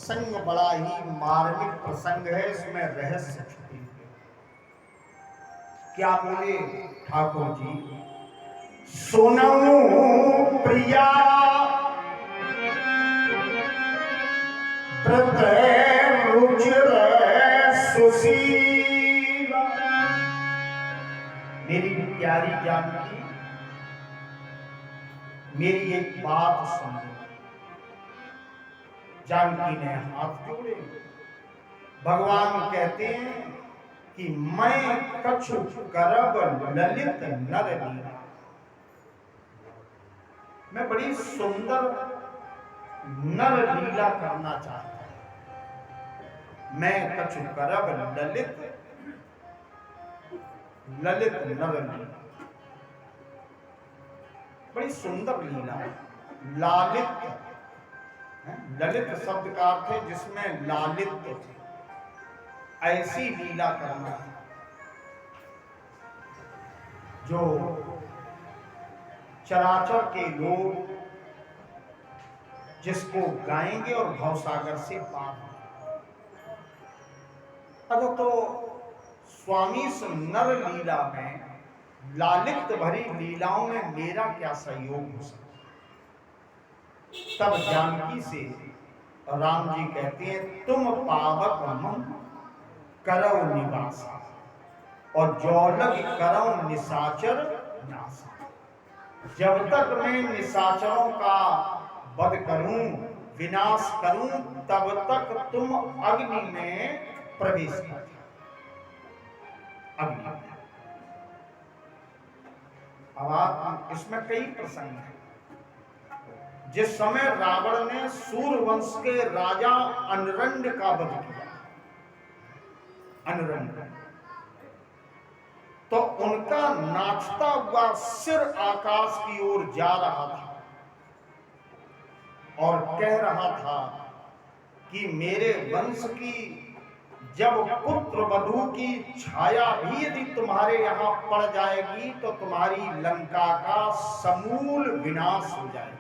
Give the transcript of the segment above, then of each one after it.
प्रसंग बड़ा ही मार्मिक प्रसंग है, इसमें रहस्य छुपे हुए। क्या बोले ठाकुर जी? सुनो प्रिया रुचिर सुशीला। मेरी प्यारी जानकी, मेरी एक बात सुनो। जानकी ने हाथ जोड़े। भगवान कहते हैं कि मैं कछु करब ललित नर लीला। मैं बड़ी सुंदर नर लीला करना चाहता हूं। मैं कछु करब ललित नर लीला। बड़ी सुंदर लीला। लालित, ललित शब्द का अर्थ है जिसमें लालित्य, ऐसी लीला करना जो चराचर के लोग जिसको गाएंगे और भवसागर से पार होंगे। अगर तो स्वामी नर लीला में, लालित्य भरी लीलाओं में मेरा क्या सहयोग हो सकता? तब जानकी से राम जी कहते हैं, तुम पावक मन करौ निवास और जौलग करौ निशाचर नाश। जब तक मैं निशाचरों का वध करूं, विनाश करूं, तब तक तुम अग्नि में प्रवेश कर। अग्नि, अब इसमें कई प्रसंग हैं। जिस समय रावण ने सूर्यवंश के राजा अनरंड का वध किया, अनरंड, तो उनका नाचता हुआ सिर आकाश की ओर जा रहा था और कह रहा था कि मेरे वंश की जब पुत्र वधू की छाया भी यदि तुम्हारे यहां पड़ जाएगी तो तुम्हारी लंका का समूल विनाश हो जाएगा।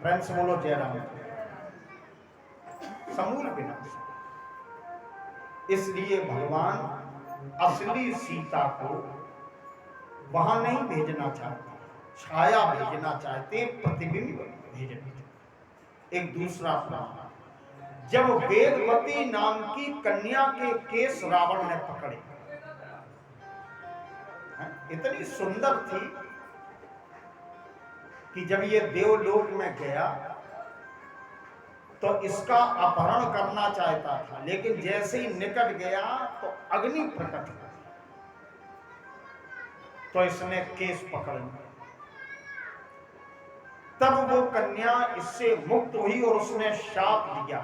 फ्रेंड्स बोलो जय राम। समूल विनाश। इसलिए भगवान असली सीता को वहां नहीं भेजना चाहते, छाया भेजना चाहते, प्रतिबिंब भेजना चाहते। एक दूसरा प्रमाण, जब वेदवती नाम की कन्या के केस रावण ने पकड़े, इतनी सुंदर थी कि जब ये देवलोक में गया तो इसका अपहरण करना चाहता था, लेकिन जैसे ही निकट गया तो अग्नि प्रकट हो, तो इसने केस पकड़ लिया। तब वो कन्या इससे मुक्त हुई और उसने शाप दिया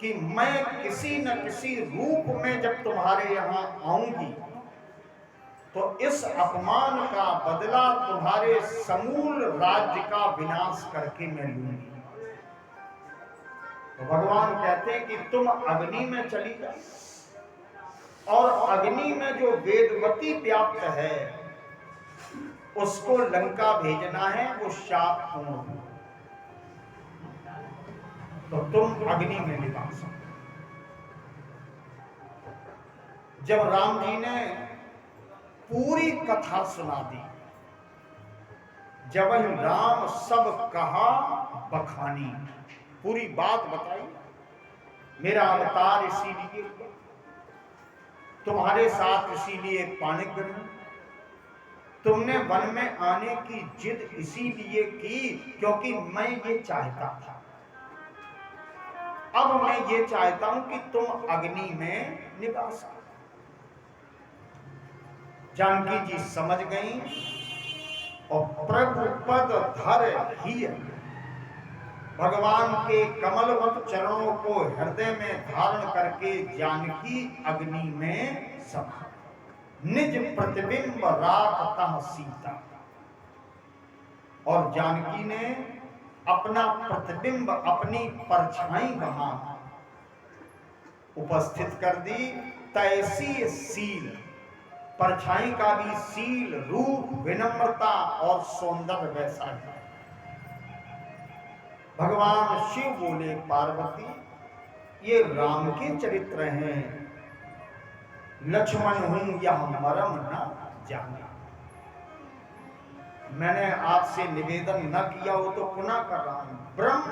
कि मैं किसी न किसी रूप में जब तुम्हारे यहां आऊंगी तो इस अपमान का बदला तुम्हारे समूल राज्य का विनाश करके मैं लूंगी। तो भगवान कहते हैं कि तुम अग्नि में चली जाओ और अग्नि में जो वेदवती व्याप्त है उसको लंका भेजना है, वो शाप पूर्ण हो। तो तुम अग्नि में निवास। जब राम जी ने पूरी कथा सुना दी, जब राम सब कहा बखानी, पूरी बात बताई, मेरा अवतार इसीलिए, तुम्हारे साथ इसीलिए पाणिक बना, तुमने वन में आने की जिद इसीलिए की क्योंकि मैं ये चाहता था। अब मैं ये चाहता हूं कि तुम अग्नि में निवास करो। जानकी जी समझ गई और प्रभु पद धर ही भगवान के कमलवत चरणों को हृदय में धारण करके जानकी अग्नि में समा, निज प्रतिबिंब राखता सीता। और जानकी ने अपना प्रतिबिंब, अपनी परछाई वहां उपस्थित कर दी। तैसी सील, परछाई का भी सील, रूप, विनम्रता और सौंदर्य वैसा है। भगवान शिव बोले पार्वती ये राम के चरित्र हैं, लक्ष्मण हूं यह मरम न जाना। मैंने आपसे निवेदन न किया हो तो पुनः कर रहा हूं। ब्रह्म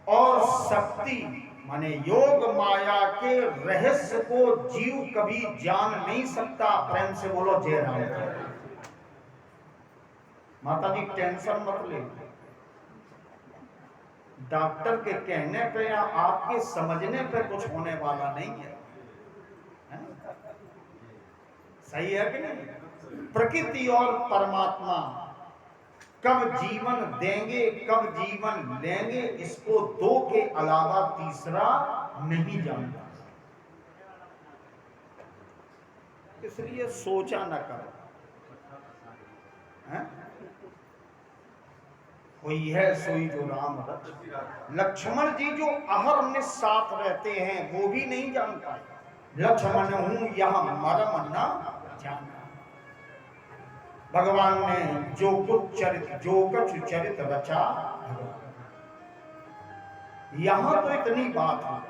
और शक्ति माने योग माया के रहस्य को जीव कभी जान नहीं सकता। प्रेम से बोलो जय राम। माता जी टेंशन मत ले, डॉक्टर के कहने पे या आपके समझने पे कुछ होने वाला नहीं है, सही है कि नहीं? प्रकृति और परमात्मा कब जीवन देंगे कब जीवन लेंगे इसको दो के अलावा तीसरा नहीं जानता, इसलिए सोचा न करो। कोई है सोई जो राम रच। लक्ष्मण जी जो अहरनिश साथ रहते हैं वो भी नहीं जान पाए। लक्ष्मण हूं यह मरम न जाना। भगवान ने जो कुछ चरित रचा, यहां तो इतनी बात है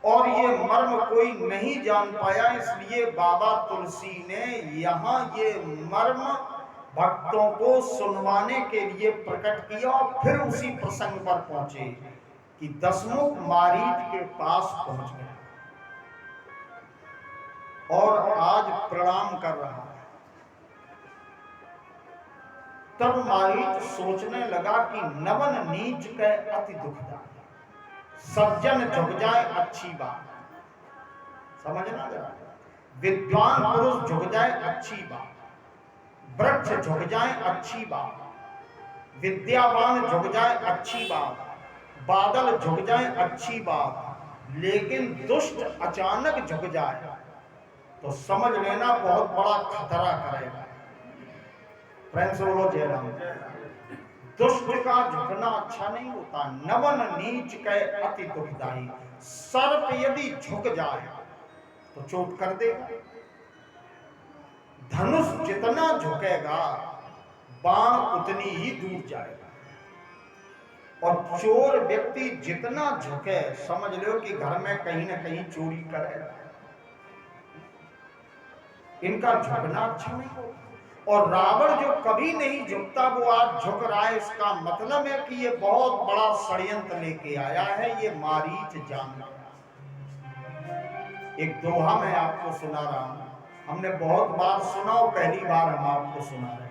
और ये मर्म कोई नहीं जान पाया, इसलिए बाबा तुलसी ने यहां ये मर्म भक्तों को सुनवाने के लिए प्रकट किया और फिर उसी प्रसंग पर पहुंचे कि दशमुख मारीच के पास पहुंच गए और आज प्रणाम कर रहा है। तब मारीच सोचने लगा कि नवन नीच के अति दुखदाई, सज्जन झुक जाए अच्छी बात, समझना जरा। विद्वान पुरुष झुक जाए अच्छी बात, वृक्ष झुक जाए अच्छी बात, विद्यावान झुक जाए अच्छी बात, बादल झुक जाए अच्छी बात, लेकिन दुष्ट अचानक झुक जाए तो समझ लेना बहुत बड़ा खतरा करेगा। प्रेम से बोलो जय राम। दुष्ट का झुकना अच्छा नहीं होता। नवन नीच के अति दुखदाई, सर्प यदि झुक जाए तो चोट कर देगा। धनुष जितना झुकेगा बाण उतनी ही दूर जाएगा, और चोर व्यक्ति जितना झुके समझ लो कि घर में कहीं ना कहीं चोरी करेगा। इनका झुकना अच्छा नहीं होता। और रावण जो कभी नहीं झुकता वो आज झुक रहा है, इसका मतलब है कि ये बहुत बड़ा षड्यंत्र लेके आया है। ये मारीच जान गया। एक दोहा मैं आपको सुना रहा हूं, हमने बहुत बार सुना और पहली बार हम आपको सुना रहे हैं।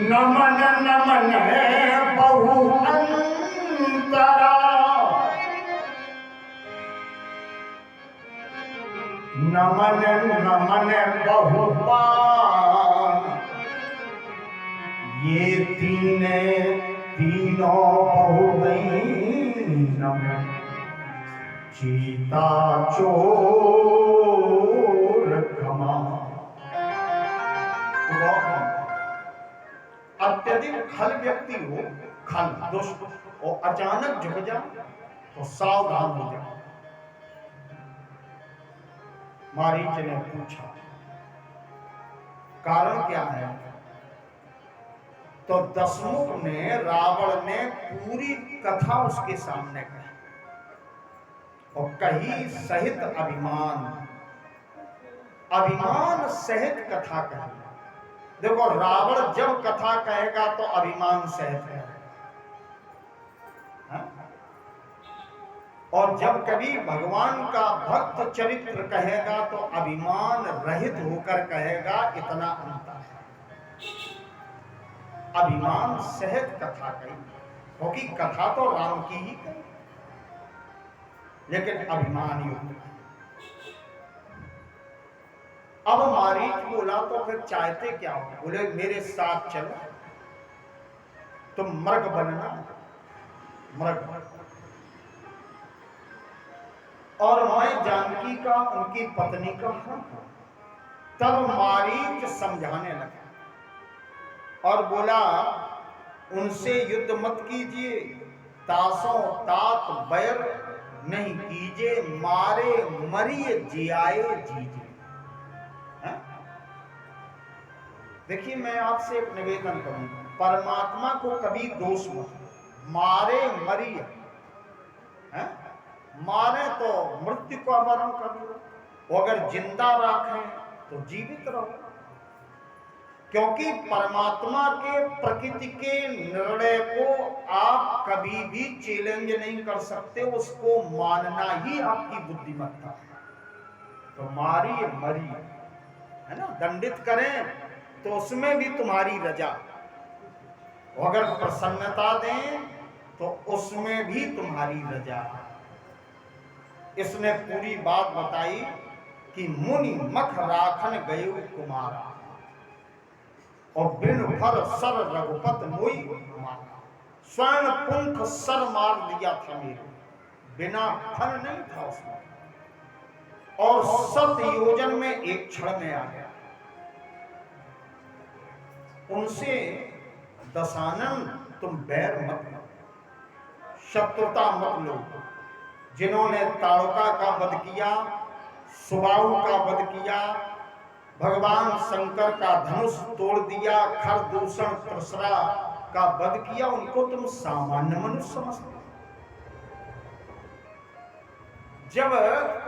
नमन नमन है बहु अंतरा, नमन नमन बहुपान, ये तीनों बहुगई नमन, चीता चोर खमा। अत्यधिक खल व्यक्ति हो, खल दुष्ट और अचानक झुक जाए तो सावधान हो जाए। मारीच ने पूछा कारण क्या है? तो दशमुख ने, रावण ने पूरी कथा उसके सामने कही और कही सहित अभिमान, अभिमान सहित कथा कही। देखो रावण जब कथा कहेगा तो अभिमान सहित है, और जब कभी भगवान का भक्त चरित्र कहेगा तो अभिमान रहित होकर कहेगा। इतना अंतर है। अभिमान सहित कथा कही, क्योंकि कथा तो राम की ही कही, लेकिन अभिमान युक्त। अब मारीच बोला तो फिर चाहते क्या हो? बोले मेरे साथ चलो, तुम मृग बनना, मृग, और मैं जानकी का उनकी पत्नी का हूं। तब मारीच समझाने लगा और बोला उनसे युद्ध मत कीजिए, तासों तात बैर नहीं कीजिए, मारे मरिए जियाए जीजिए। देखिए मैं आपसे एक निवेदन करूंगा, परमात्मा को कभी दोष मत दो। मारे मरी है, मारे तो मृत्यु को आवरण कर लो, अगर जिंदा रखें तो जीवित रहो। क्योंकि परमात्मा के प्रकृति के निर्णय को आप कभी भी चैलेंज नहीं कर सकते, उसको मानना ही आपकी बुद्धिमत्ता है। तो मारी मरी है ना, दंडित करें तो उसमें भी तुम्हारी रजा, अगर प्रसन्नता दें तो उसमें भी तुम्हारी रजा। इसने पूरी बात बताई कि मुनि मख राखन गयो कुमारा, और बिन फर सर रघुपत मोई मारा। स्वर्ण पुंख सर मार दिया था मेरे, बिना फल नहीं था उसमें, और 7 योजन में एक क्षण में आ गया। उनसे दशानन तुम बैर मत लो, शत्रुता मत लो। जिन्होंने ताड़का का वध किया, सुबाहु का वध किया, भगवान शंकर का धनुष तोड़ दिया, खरदूषण त्रिशरा का वध किया, उनको तुम सामान्य मनुष्य समझते हो। जब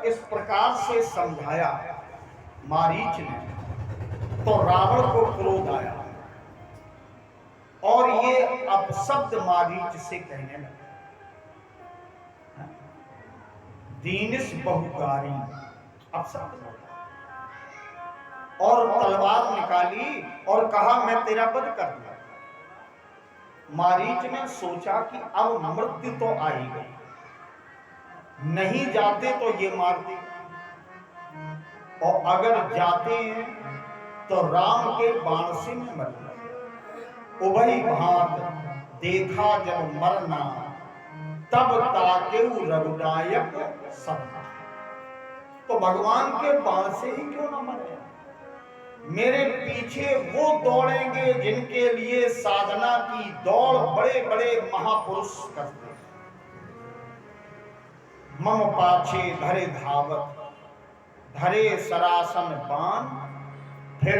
इस प्रकार से समझाया मारीच ने, तो रावण को क्रोध आया और ये अपशब्द मारीच से कहने लगा, दीनिस बहुकारी, अपशब्द, और तलवार निकाली और कहा मैं तेरा वध कर दूंगा। मारीच ने सोचा कि अब मृत्यु तो आई गई, नहीं जाते तो ये मार दे, और अगर जाते हैं तो राम के बाण से मैं मर गया। उभई भांत देखा जब मरना, तब ताकेऊ रघुनायक सब। तो भगवान के बाण से ही क्यों ना मरे, मेरे पीछे वो दौड़ेंगे जिनके लिए साधना की दौड़ बड़े बड़े महापुरुष करते हैं। मम पाछे धरे धावत, धरे सरासन बाण, फिर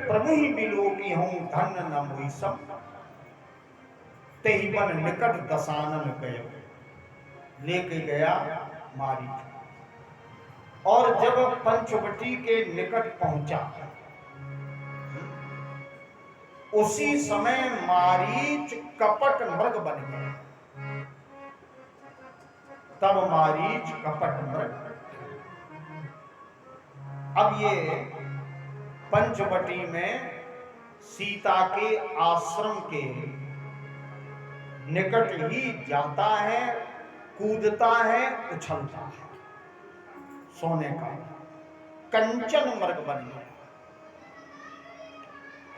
प्रभु ही बिलोकी हूं धन न मुई सब। तेहि बन निकट दशानन गयो, लेके गया मारीच। और जब पंचवटी के निकट पहुंचा, उसी समय मारीच कपट मृग बन गया। तब मारीच कपट मृग। अब ये पंचवटी में सीता के आश्रम के निकट ही जाता है, कूदता है, उछलता है, सोने का कंचन मृग बन गया।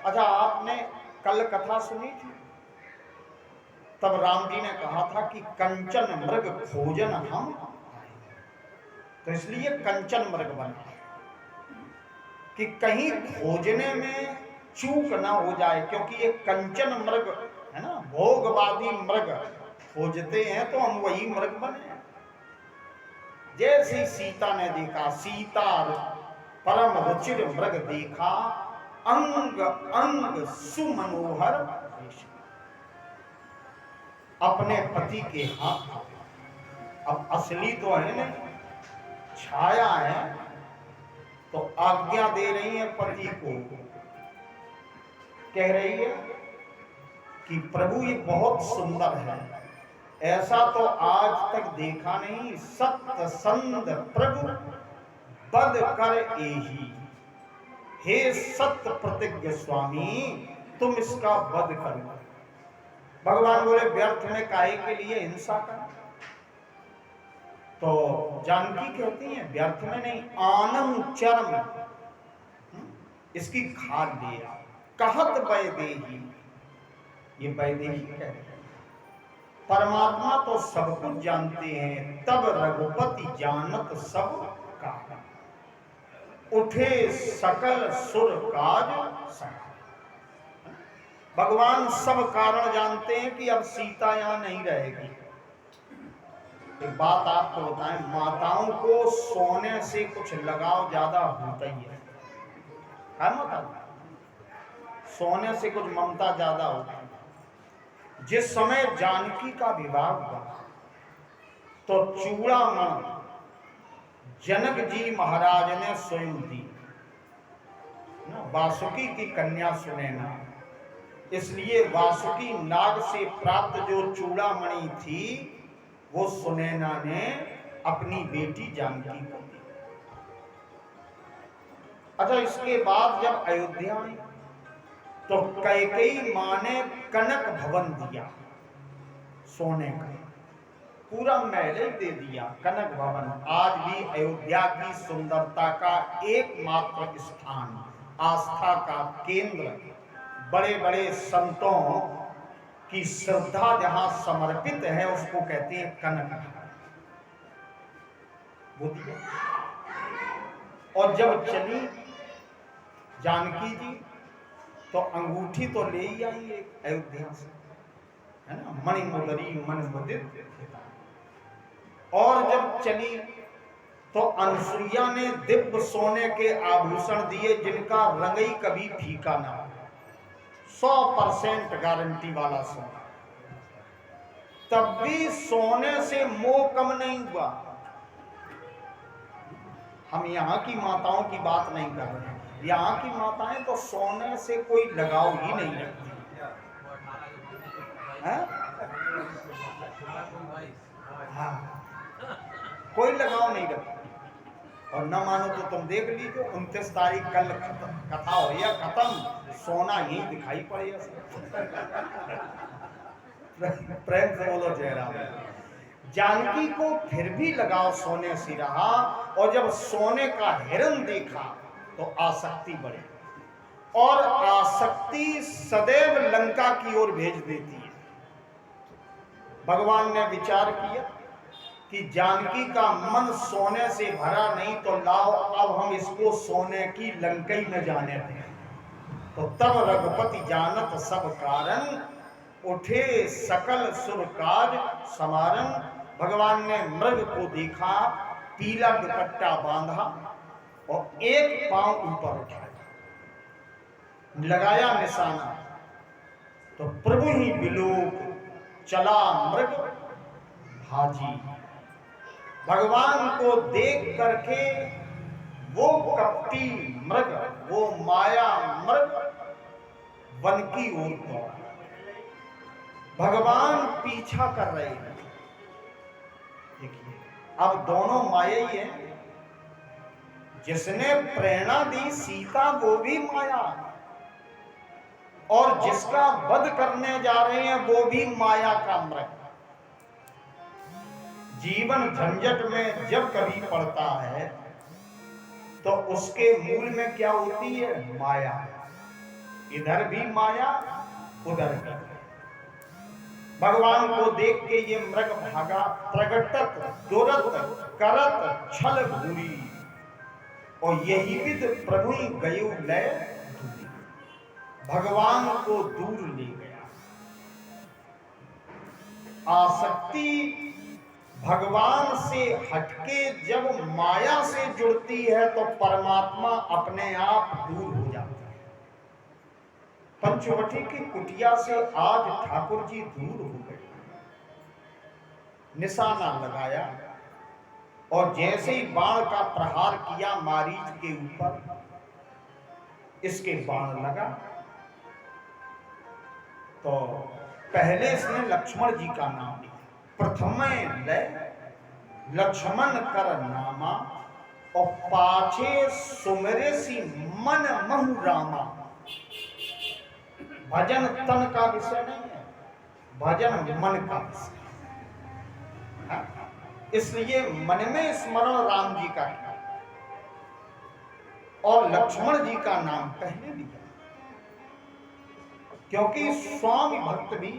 अच्छा, आपने कल कथा सुनी थी, तब राम जी ने कहा था कि कंचन मृग खोजन हम, तो इसलिए कंचन मृग बना कि कहीं खोजने में चूक ना हो जाए, क्योंकि ये कंचन मृग है ना, भोगवादी मृग खोजते हैं तो हम वही मृग बने। जैसे सीता ने देखा, सीता परम रुचिर मृग देखा, अंग अंग सुमनोहर, अपने पति के हाथ, अब असली तो है ना, छाया है, तो आज्ञा दे रही है पति को, कह रही है कि प्रभु ये बहुत सुंदर है, ऐसा तो आज तक देखा नहीं, सत्य संद प्रभु बद कर एही, हे सत्य प्रतिज्ञ स्वामी तुम इसका वध करो। भगवान बोले व्यर्थ में काहे के लिए हिंसा कर। तो जानकी कहती है व्यर्थ में नहीं, आनम चर्म, इसकी खाद दिया, कहत वैदेही, ये वैदेही कह रहे हैं। परमात्मा तो सब कुछ जानते हैं, तब रघुपति जानत सब का, उठे सकल सुर काज सब। भगवान सब कारण जानते हैं कि अब सीता यहां नहीं रहेगी। एक बात आपको बताएं, माताओं को सोने से कुछ लगाव ज्यादा होता ही है, सोने से कुछ ममता ज्यादा होती है। जिस समय जानकी का विवाह हुआ तो चूड़ामण जनक जी महाराज ने स्वयं दी। वासुकी की कन्या सुनैना, इसलिए वासुकी नाग से प्राप्त जो चूड़ामणि थी वो सुनैना ने अपनी बेटी जानकी को दी। अच्छा, इसके बाद जब अयोध्या आई तो कैकेयी मां ने कनक भवन दिया, सोने का पूरा महल दे दिया, कनक भवन। आज भी अयोध्या की सुंदरता का एकमात्र स्थान, आस्था का केंद्र, बड़े बड़े संतों की श्रद्धा जहां समर्पित है उसको कहते हैं कनक भवन। और जब चली जानकी जी तो अंगूठी तो ले ही आई एक अयोध्या से, है ना, मणिमुदरी मन मुदित। और जब चली तो अनुसुईया ने दिव्य सोने के आभूषण दिए जिनका रंग ही कभी फीका ना हो, 100% गारंटी वाला सोना। तब भी सोने से मोह कम नहीं हुआ। हम यहाँ की माताओं की बात नहीं कर रहे हैं, यहाँ की माताएं तो सोने से कोई लगाव ही नहीं रखती है? हाँ, कोई लगाव नहीं रखती। और न मानो तो तुम देख लीजिए 29 तारीख कल कथा हो या खत्म, सोना ही दिखाई पड़ेगा। प्रेम से बोलो जय राम। जानकी को फिर भी लगाव सोने से रहा, और जब सोने का हिरण देखा तो आसक्ति बढ़ी, और आसक्ति सदैव लंका की ओर भेज देती है। भगवान ने विचार किया कि जानकी का मन सोने से भरा नहीं, तो लाओ अब हम इसको सोने की लंकई में जाने दें। तो तब रघुपति जानत सब कारण, उठे सकल सुर काज समारन। भगवान ने मृग को देखा, पीला दुपट्टा बांधा और एक पांव ऊपर उठाया, लगाया निशाना, तो प्रभु ही विलोक चला मृग भाजी। भगवान को देख करके वो कपटी मृग, वो माया मृग वन की ओर दौड़ा। भगवान पीछा कर रहे हैं। देखिए, अब दोनों माया ही है। जिसने प्रेरणा दी सीता वो भी माया, और जिसका वध करने जा रहे हैं वो भी माया का मृग। जीवन झंझट में जब कभी पड़ता है तो उसके मूल में क्या होती है? माया। इधर भी माया, उधर भी। भगवान को देख के ये मृग भागा, प्रगटत दुरत करत छल भूरी, और यही विद प्रभु गयु लय दूरी। भगवान को दूर ले गया। आसक्ति भगवान से हटके जब माया से जुड़ती है तो परमात्मा अपने आप दूर हो जाता है। पंचवटी की कुटिया से आज ठाकुर जी दूर हो गए। निशाना लगाया और जैसे ही बाण का प्रहार किया मारीच के ऊपर, इसके बाण लगा तो पहले इसने लक्ष्मण जी का नाम लिया। प्रथम लक्ष्मण कर नामा, और पाछे सुमरे सी मन महु रामा। भजन तन का विषय नहीं है, भजन मन का विषय। इसलिए मन में स्मरण राम जी का किया और लक्ष्मण जी का नाम पहले लिया, क्योंकि स्वामी भक्त भी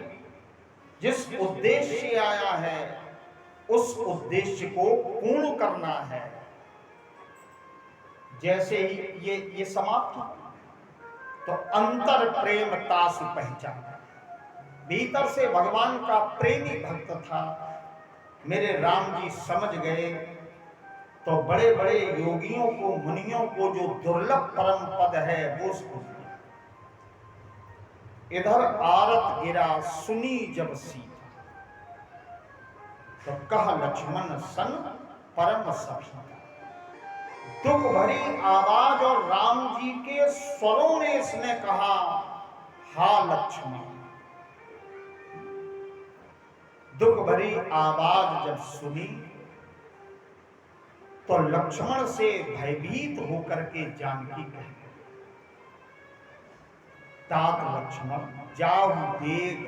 जिस उद्देश्य से आया है उस उद्देश्य को पूर्ण करना है। जैसे ही ये समाप्त हुआ तो अंतर प्रेम तासु पहचान, भीतर से भगवान का प्रेमी भक्त था। मेरे राम जी समझ गए तो बड़े बड़े योगियों को, मुनियों को जो दुर्लभ परम पद है वो उसको। इधर आरत गिरा सुनी जब सीता, तो कह लक्ष्मण सन परम सखी। दुख भरी आवाज और राम जी के स्वरों में इसने कहा, हा लक्ष्मण। दुख भरी आवाज जब सुनी तो लक्ष्मण से भयभीत होकर के जानकी कही, तात लक्ष्मण जाहु वेग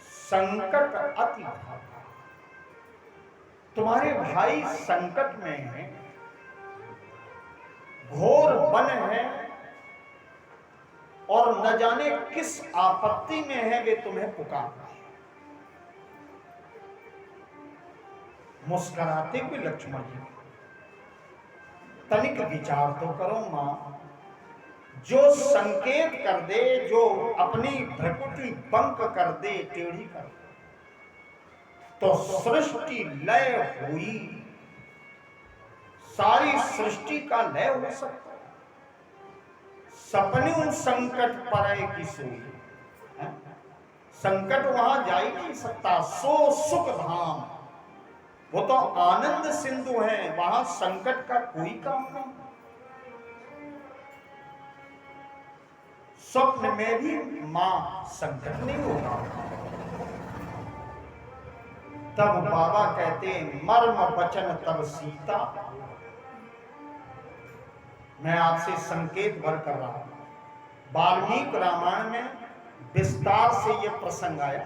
संकट अति भागा। तुम्हारे भाई संकट में हैं, घोर वन है और न जाने किस आपत्ति में है, वे तुम्हें पुकार रहे। मुस्कुराते हुए लक्ष्मण जी, तनिक विचार तो करो मां, जो संकेत कर दे, जो अपनी भ्रकुटी बंक कर दे, टेढ़ी कर दे, तो सृष्टि लय हुई, सारी सृष्टि का लय हो सकता है। सपने संकट परे की सोई, संकट वहां जा ही नहीं सकता। सो सुख धाम, वो तो आनंद सिंधु है, वहां संकट का कोई काम नहीं। स्वप्न में भी मां संकट नहीं होगा। तब बाबा कहते मर्म वचन तब सीता, मैं आपसे संकेत भर कर रहा हूं। वाल्मीकि रामायण में विस्तार से यह प्रसंग आया।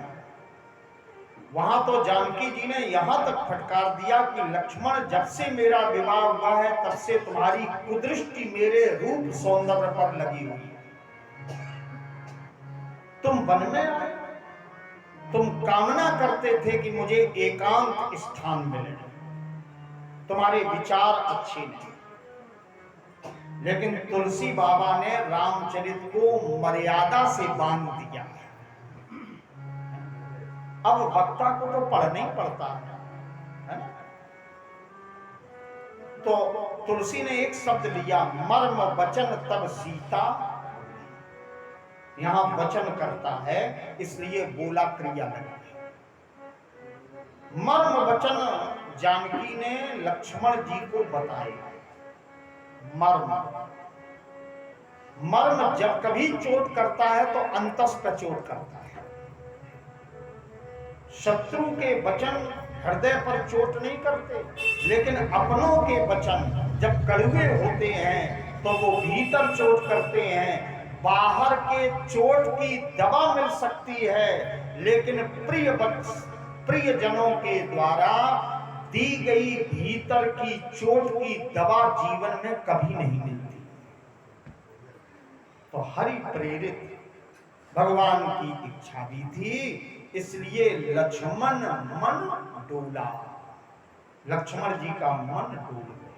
वहां तो जानकी जी ने यहां तक फटकार दिया कि लक्ष्मण, जब से मेरा विवाह हुआ है तब से तुम्हारी कुदृष्टि मेरे रूप सौंदर्य पर लगी हुई है। तुम वन में आए, तुम कामना करते थे कि मुझे एकांत स्थान मिले, तुम्हारे विचार अच्छे नहीं, लेकिन तुलसी बाबा ने रामचरित को मर्यादा से बांध दिया। अब वक्ता को तो पढ़ना ही पड़ता है ना? तो तुलसी ने एक शब्द लिया, मर्म वचन तब सीता। यहां वचन करता है, इसलिए बोला क्रिया लगा। मर्म वचन जानकी ने लक्ष्मण जी को बताया। मर्म जब कभी चोट करता है तो अंतस पर चोट करता है। शत्रु के वचन हृदय पर चोट नहीं करते, लेकिन अपनों के वचन जब कड़वे होते हैं तो वो भीतर चोट करते हैं। बाहर के चोट की दवा मिल सकती है, लेकिन प्रियजनों के द्वारा दी गई भीतर की चोट की दवा जीवन में कभी नहीं मिलती। तो हरि प्रेरित भगवान की इच्छा भी थी, इसलिए लक्ष्मण मन डोला। लक्ष्मण जी का मन डोल गया।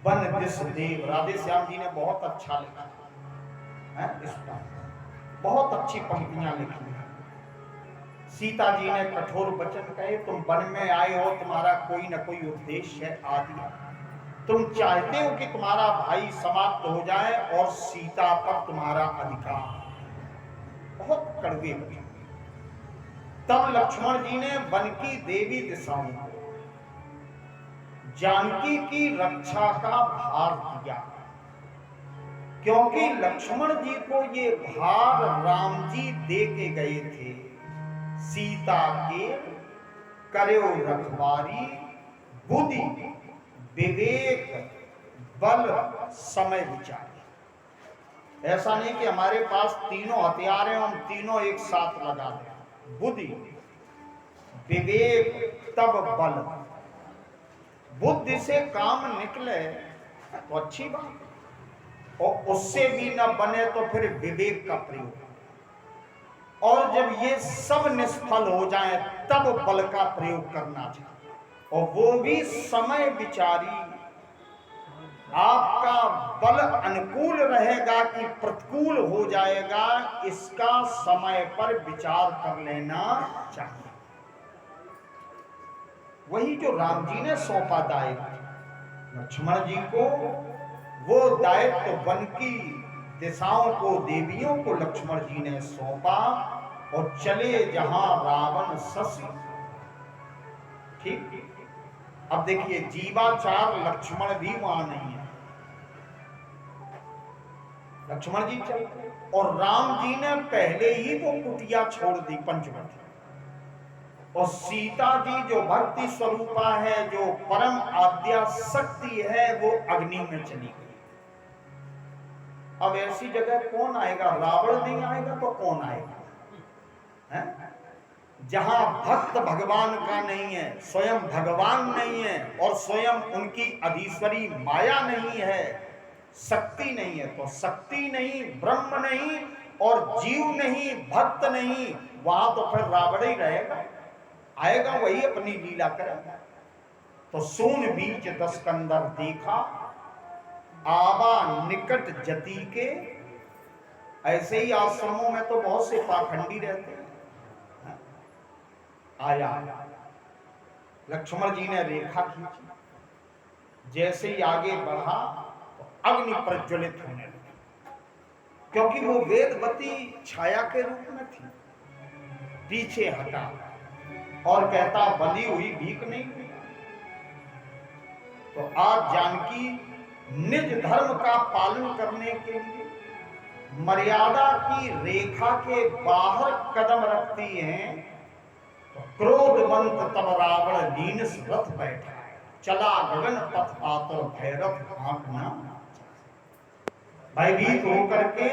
वन दिस देव, राधे श्याम जी ने बहुत अच्छा लिखा है इस पर, बहुत अच्छी पंक्तियां लिखी हैं। सीता जी ने कठोर वचन कहे, तुम वन में आए हो, तुम्हारा कोई ना कोई उद्देश्य है आदि, तुम चाहते हो कि तुम्हारा भाई समाप्त हो जाए और सीता पर तुम्हारा अधिकार। बहुत कड़वे वचन। तब लक्ष्मण जी ने वन की देवी दिशाओं को जानकी की रक्षा का भार दिया, क्योंकि लक्ष्मण जी को ये भार राम जी दे के गए थे। सीता के करो रखवारी, बुद्धि विवेक बल समय विचार। ऐसा नहीं कि हमारे पास तीनों हथियार हैं, हम तीनों एक साथ लगा दें। बुद्धि विवेक तब बल। बुद्धि से काम निकले तो अच्छी बात, और उससे भी न बने तो फिर विवेक का प्रयोग। और जब ये सब निष्फल हो जाए तब बल का प्रयोग करना चाहिए, और वो भी समय विचारी। आपका बल अनुकूल रहेगा कि प्रतिकूल हो जाएगा, इसका समय पर विचार कर लेना चाहिए। वही जो राम जी ने सौंपा दायित्व लक्ष्मण जी को, वो दायित्व वन की दिशाओं को देवियों को लक्ष्मण जी ने सौंपा और चले जहां रावण शशि। ठीक। अब देखिए जीवाचार लक्ष्मण भी वहां नहीं है, लक्ष्मण जी चल और राम जी ने पहले ही वो कुटिया छोड़ दी पंचवटी, और सीता जी जो भक्ति स्वरूपा है, जो परम आद्या शक्ति है, वो अग्नि में चली गई। अब ऐसी जगह कौन आएगा? रावण नहीं आएगा तो कौन आएगा? है? जहां भक्त भगवान का नहीं है, स्वयं भगवान नहीं है, और स्वयं उनकी अधीश्वरी माया नहीं है, शक्ति नहीं है, तो शक्ति नहीं, ब्रह्म नहीं, और जीव नहीं, भक्त नहीं, वहां तो फिर रावण ही रहेगा। आएगा वही अपनी लीला करेगा। तो सोन बीच दस्कंदर देखा, आवा निकट जति के। ऐसे ही आश्रमों में तो बहुत से पाखंडी रहते हैं। आया, लक्ष्मण जी ने रेखा खींची, जैसे ही आगे बढ़ा तो अग्नि प्रज्वलित होने लगी, क्योंकि वो वेदवती छाया के रूप में थी। पीछे हटा और कहता बंधी हुई भीख नहीं हुई। तो आज जानकी निज धर्म का पालन करने के लिए मर्यादा की रेखा के बाहर कदम रखती हैं। तो क्रोधवंत तब रावण लीनस रथ बैठा, चला गगन पथ आतर भैरव भागना। भयभीत होकर के